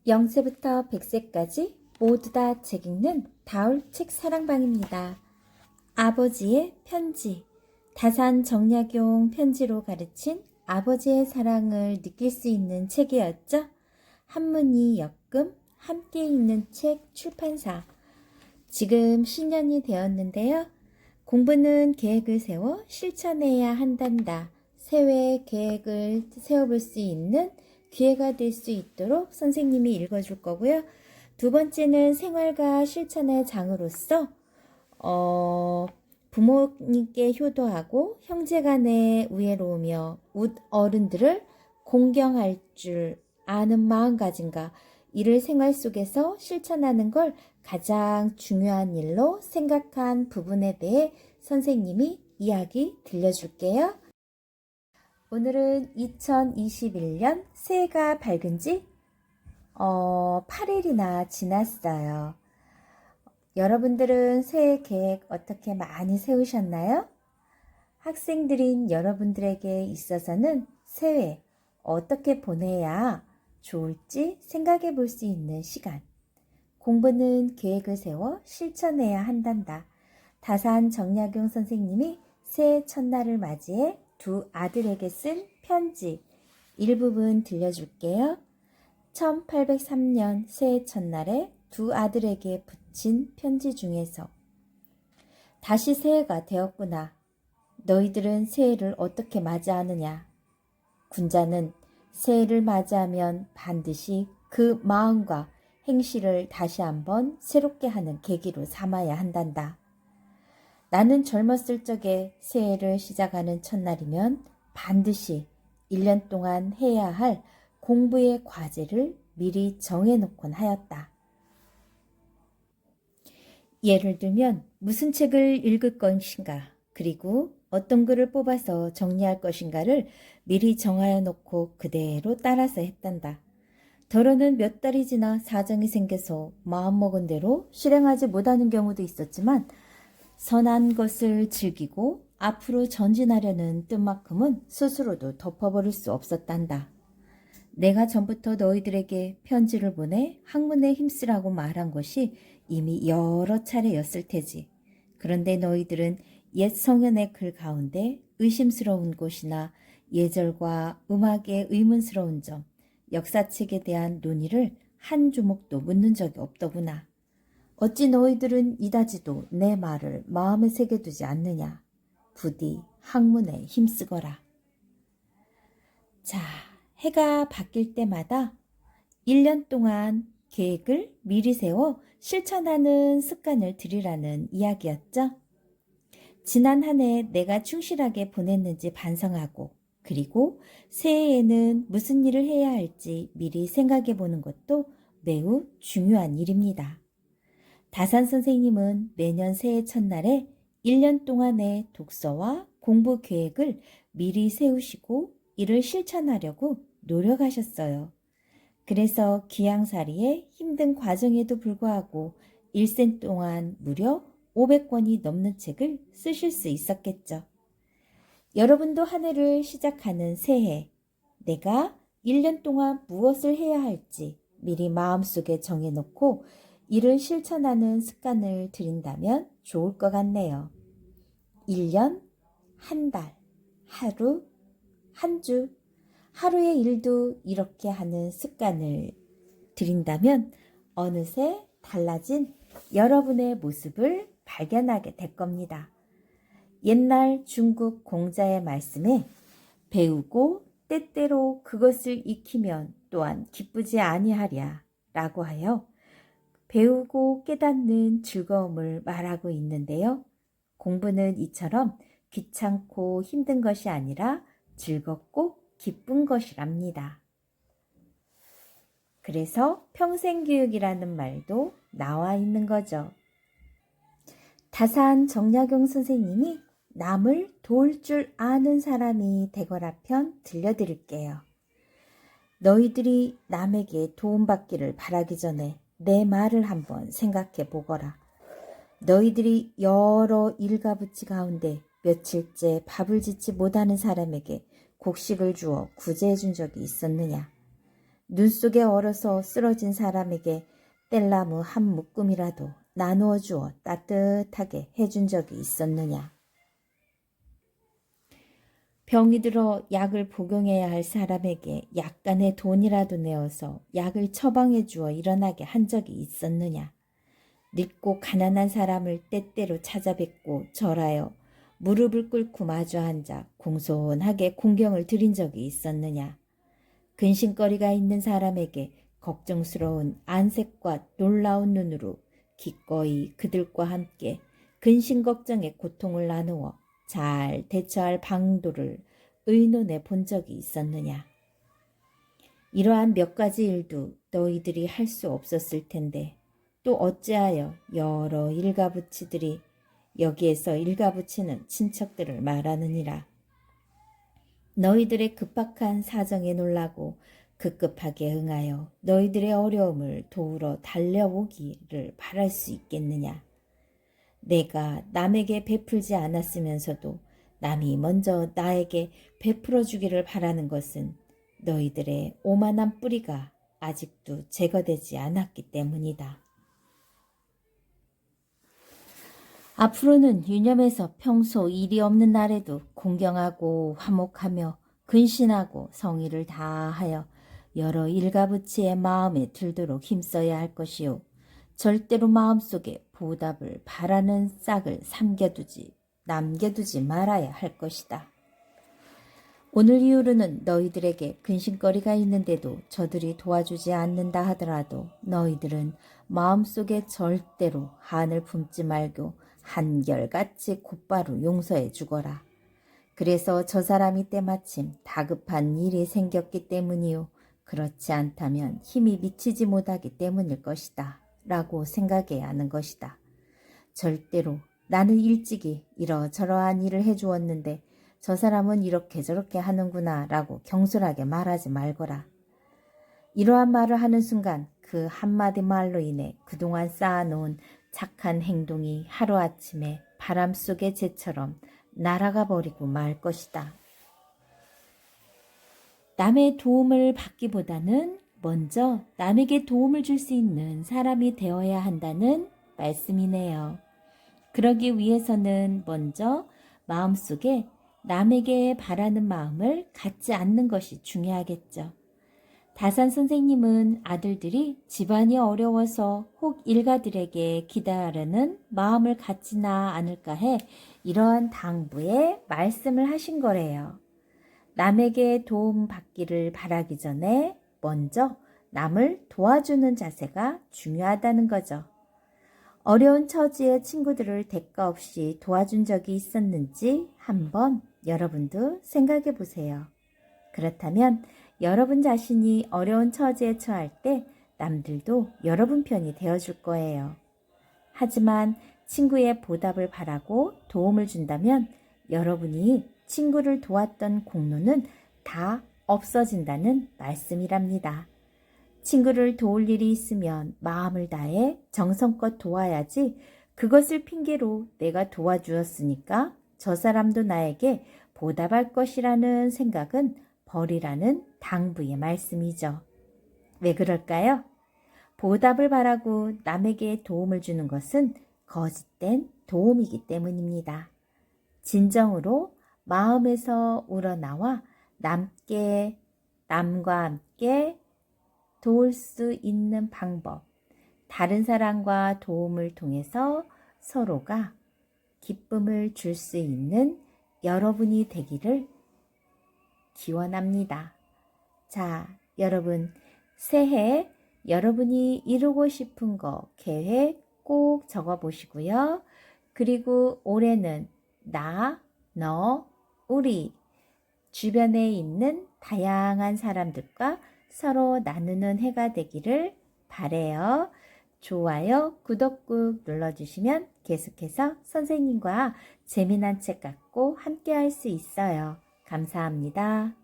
0세부터 100세까지 모두 다 책 읽는 다울책 사랑방입니다. 아버지의 편지. 다산 정약용 편지로 가르친 아버지의 사랑을 느낄 수 있는 책이었죠. 한문희 역금 함께 읽는 책 출판사. 지금 신년이 되었는데요. 공부는 계획을 세워 실천해야 한단다. 새해 계획을 세워볼 수 있는 기회가 될 수 있도록 선생님이 읽어줄 거고요. 두 번째는 생활과 실천의 장으로서 부모님께 효도하고 형제간의 우애로우며 어른들을 공경할 줄 아는 마음가짐과 이를 생활 속에서 실천하는 걸 가장 중요한 일로 생각한 부분에 대해 선생님이 이야기 들려줄게요. 오늘은 2021년 새해가 밝은 지 8일이나 지났어요. 여러분들은 새해 계획 어떻게 많이 세우셨나요? 학생들인 여러분들에게 있어서는 새해 어떻게 보내야 좋을지 생각해 볼 수 있는 시간. 공부는 계획을 세워 실천해야 한단다. 다산 정약용 선생님이 새해 첫날을 맞이해 두 아들에게 쓴 편지 일부분 들려줄게요. 1803년 새해 첫날에 두 아들에게 붙인 편지 중에서 다시 새해가 되었구나. 너희들은 새해를 어떻게 맞이하느냐? 군자는 새해를 맞이하면 반드시 그 마음과 행실을 다시 한번 새롭게 하는 계기로 삼아야 한단다. 나는 젊었을 적에 새해를 시작하는 첫날이면 반드시 1년 동안 해야 할 공부의 과제를 미리 정해놓곤 하였다. 예를 들면 무슨 책을 읽을 것인가, 그리고 어떤 글을 뽑아서 정리할 것인가를 미리 정하여 놓고 그대로 따라서 했단다. 더러는 몇 달이 지나 사정이 생겨서 마음먹은 대로 실행하지 못하는 경우도 있었지만 선한 것을 즐기고 앞으로 전진하려는 뜻만큼은 스스로도 덮어버릴 수 없었단다. 내가 전부터 너희들에게 편지를 보내 학문에 힘쓰라고 말한 것이 이미 여러 차례였을 테지. 그런데 너희들은 옛 성현의 글 가운데 의심스러운 곳이나 예절과 음악의 의문스러운 점, 역사책에 대한 논의를 한 주목도 묻는 적이 없더구나. 어찌 너희들은 이다지도 내 말을 마음에 새겨두지 않느냐. 부디 학문에 힘쓰거라. 자, 해가 바뀔 때마다 1년 동안 계획을 미리 세워 실천하는 습관을 들이라는 이야기였죠. 지난 한 해 내가 충실하게 보냈는지 반성하고, 그리고 새해에는 무슨 일을 해야 할지 미리 생각해 보는 것도 매우 중요한 일입니다. 다산 선생님은 매년 새해 첫날에 1년 동안의 독서와 공부 계획을 미리 세우시고 이를 실천하려고 노력하셨어요. 그래서 귀양살이의 힘든 과정에도 불구하고 일생 동안 무려 500권이 넘는 책을 쓰실 수 있었겠죠. 여러분도 한 해를 시작하는 새해, 내가 1년 동안 무엇을 해야 할지 미리 마음속에 정해놓고 이를 실천하는 습관을 들인다면 좋을 것 같네요. 1년, 한 달, 하루, 한 주, 하루의 일도 이렇게 하는 습관을 들인다면 어느새 달라진 여러분의 모습을 발견하게 될 겁니다. 옛날 중국 공자의 말씀에 배우고 때때로 그것을 익히면 또한 기쁘지 아니하랴 라고 하여 배우고 깨닫는 즐거움을 말하고 있는데요. 공부는 이처럼 귀찮고 힘든 것이 아니라 즐겁고 기쁜 것이랍니다. 그래서 평생교육이라는 말도 나와 있는 거죠. 다산 정약용 선생님이 남을 도울 줄 아는 사람이 되거라 편 들려드릴게요. 너희들이 남에게 도움받기를 바라기 전에 내 말을 한번 생각해 보거라. 너희들이 여러 일가부치 가운데 며칠째 밥을 짓지 못하는 사람에게 곡식을 주어 구제해 준 적이 있었느냐? 눈 속에 얼어서 쓰러진 사람에게 뗄나무 한 묶음이라도 나누어 주어 따뜻하게 해준 적이 있었느냐? 병이 들어 약을 복용해야 할 사람에게 약간의 돈이라도 내어서 약을 처방해 주어 일어나게 한 적이 있었느냐? 늙고 가난한 사람을 때때로 찾아뵙고 절하여 무릎을 꿇고 마주 앉아 공손하게 공경을 드린 적이 있었느냐? 근심거리가 있는 사람에게 걱정스러운 안색과 놀라운 눈으로 기꺼이 그들과 함께 근심 걱정의 고통을 나누어 잘 대처할 방도를 의논해 본 적이 있었느냐? 이러한 몇 가지 일도 너희들이 할 수 없었을 텐데 또 어찌하여 여러 일가부치들이 여기에서 일가부치는 친척들을 말하느니라. 너희들의 급박한 사정에 놀라고 급급하게 응하여 너희들의 어려움을 도우러 달려오기를 바랄 수 있겠느냐? 내가 남에게 베풀지 않았으면서도 남이 먼저 나에게 베풀어 주기를 바라는 것은 너희들의 오만한 뿌리가 아직도 제거되지 않았기 때문이다. 앞으로는 유념해서 평소 일이 없는 날에도 공경하고 화목하며 근신하고 성의를 다하여 여러 일가부치의 마음에 들도록 힘써야 할 것이요. 절대로 마음속에 보답을 바라는 싹을 남겨두지 말아야 할 것이다. 오늘 이후로는 너희들에게 근심거리가 있는데도 저들이 도와주지 않는다 하더라도 너희들은 마음속에 절대로 한을 품지 말고 한결같이 곧바로 용서해 주거라. 그래서 저 사람이 때마침 다급한 일이 생겼기 때문이요. 그렇지 않다면 힘이 미치지 못하기 때문일 것이다. 라고 생각해야 하는 것이다. 절대로 나는 일찍이 이러저러한 일을 해주었는데 저 사람은 이렇게 저렇게 하는구나 라고 경솔하게 말하지 말거라. 이러한 말을 하는 순간 그 한마디 말로 인해 그동안 쌓아놓은 착한 행동이 하루아침에 바람 속의 재처럼 날아가 버리고 말 것이다. 남의 도움을 받기보다는 먼저 남에게 도움을 줄 수 있는 사람이 되어야 한다는 말씀이네요. 그러기 위해서는 먼저 마음속에 남에게 바라는 마음을 갖지 않는 것이 중요하겠죠. 다산 선생님은 아들들이 집안이 어려워서 혹 일가들에게 기다리는 마음을 갖지나 않을까 해 이러한 당부에 말씀을 하신 거래요. 남에게 도움 받기를 바라기 전에 먼저 남을 도와주는 자세가 중요하다는 거죠. 어려운 처지의 친구들을 대가 없이 도와준 적이 있었는지 한번 여러분도 생각해 보세요. 그렇다면 여러분 자신이 어려운 처지에 처할 때 남들도 여러분 편이 되어줄 거예요. 하지만 친구의 보답을 바라고 도움을 준다면 여러분이 친구를 도왔던 공로는 다 없어진다는 말씀이랍니다. 친구를 도울 일이 있으면 마음을 다해 정성껏 도와야지 그것을 핑계로 내가 도와주었으니까 저 사람도 나에게 보답할 것이라는 생각은 버리라는 당부의 말씀이죠. 왜 그럴까요? 보답을 바라고 남에게 도움을 주는 것은 거짓된 도움이기 때문입니다. 진정으로 마음에서 우러나와 남과 함께 도울 수 있는 방법, 다른 사람과 도움을 통해서 서로가 기쁨을 줄 수 있는 여러분이 되기를 기원합니다. 자, 여러분, 새해 여러분이 이루고 싶은 거 계획 꼭 적어보시고요. 그리고 올해는 나, 너, 우리 주변에 있는 다양한 사람들과 서로 나누는 해가 되기를 바래요. 좋아요, 구독 꾹 눌러주시면 계속해서 선생님과 재미난 책 갖고 함께 할 수 있어요. 감사합니다.